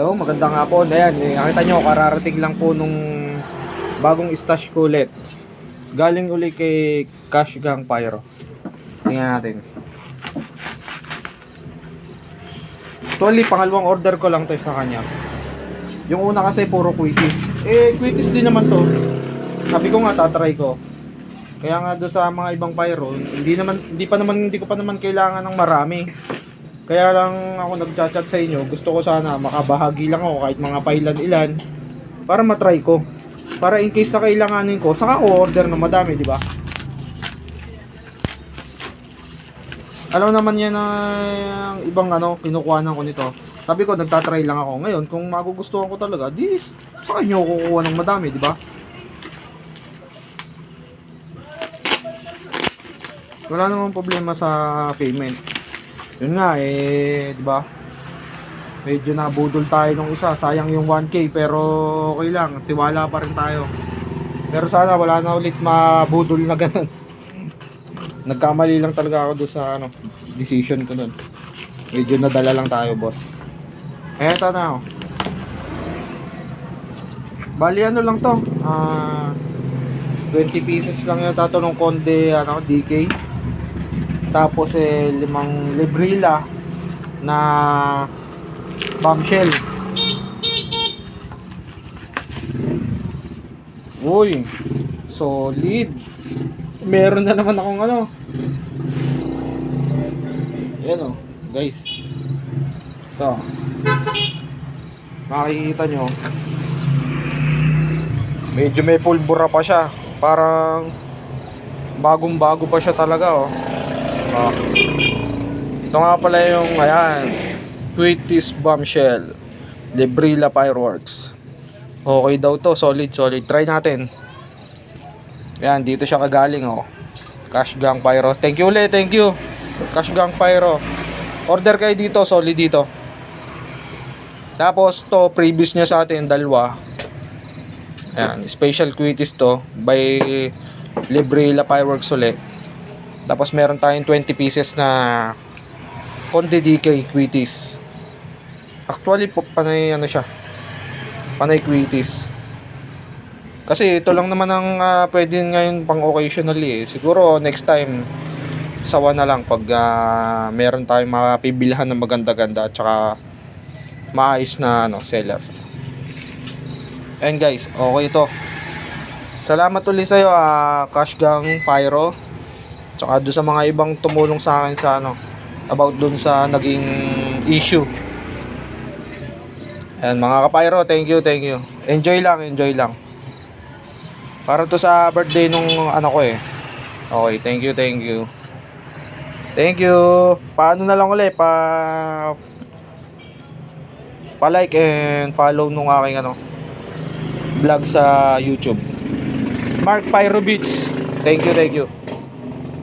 So, magandang hapon. Ayan, nakita nyo, kararating lang po nung bagong stash ko ulit. Galing uli kay Cash Gang Pyro. Tingnan natin. Actually, pangalawang order ko lang to sa kanya. Yung una kasi puro quizzes. Quizzes din naman to. Sabi ko nga, tatry ko. Kaya nga doon sa mga ibang pyro, hindi ko pa naman kailangan ng marami. Kaya lang ako nagchat-chat sa inyo. Gusto ko sana makabahagi lang ako kahit mga pailan-ilan para matry ko. Para in case na kailanganin ko, saka ko order na madami, di ba? Alam naman yan na ibang kinukuhanan ko nito. Sabi ko, nagtatry lang ako. Ngayon, kung magugustuhan ko talaga, di saka nyo kukuha ng madami, di ba? Wala namang problema sa payment. Yun nga di ba? Medyo nabudol tayo nung isa. Sayang yung 1K pero okay lang. Tiwala pa rin tayo. Pero sana wala na ulit mabudol na ganun. Nagkamali lang talaga ako doon sa decision ko nun. Medyo nadala lang tayo, boss. Eto na. Bali lang to. 20 pieces lang yata to nung Conde DK. Tapos 5 librila na bombshell. Uy, solid. Meron na naman akong Ayan guys. Ito. Makikita nyo. Medyo may pulbura pa siya. Parang bagong-bago pa siya talaga Ito nga pala yung Quizzes Bombshell Librila Fireworks. Okay daw to, solid. Try natin. Yan, dito siya kagaling Cash Gang Pyro. Thank you ulit, thank you Cash Gang Pyro. Order kayo dito, solid dito. Tapos to, previous niya sa atin, dalawa. Ayan, special quizzes to by Librila Fireworks ulit. Tapos meron tayong 20 pieces na Conde DK quizzes. Actually panay siya. Panay quizzes. Kasi ito lang naman ang pwede ngayon pang occasionally Siguro next time sawa na lang pag meron tayong mapibilhan ng maganda-ganda at saka maayos na seller. And guys, okay ito. Salamat ulit sa'yo Cash Gang Pyro. Tsaka doon sa mga ibang tumulong sa akin sa about doon sa naging issue. Ayan mga ka-pyro, thank you. Enjoy lang. Para to sa birthday nung ko Okay, thank you. Thank you. Paano na lang ulit pa-like and follow nung aking vlog sa YouTube. Mark Pyro Beats. Thank you.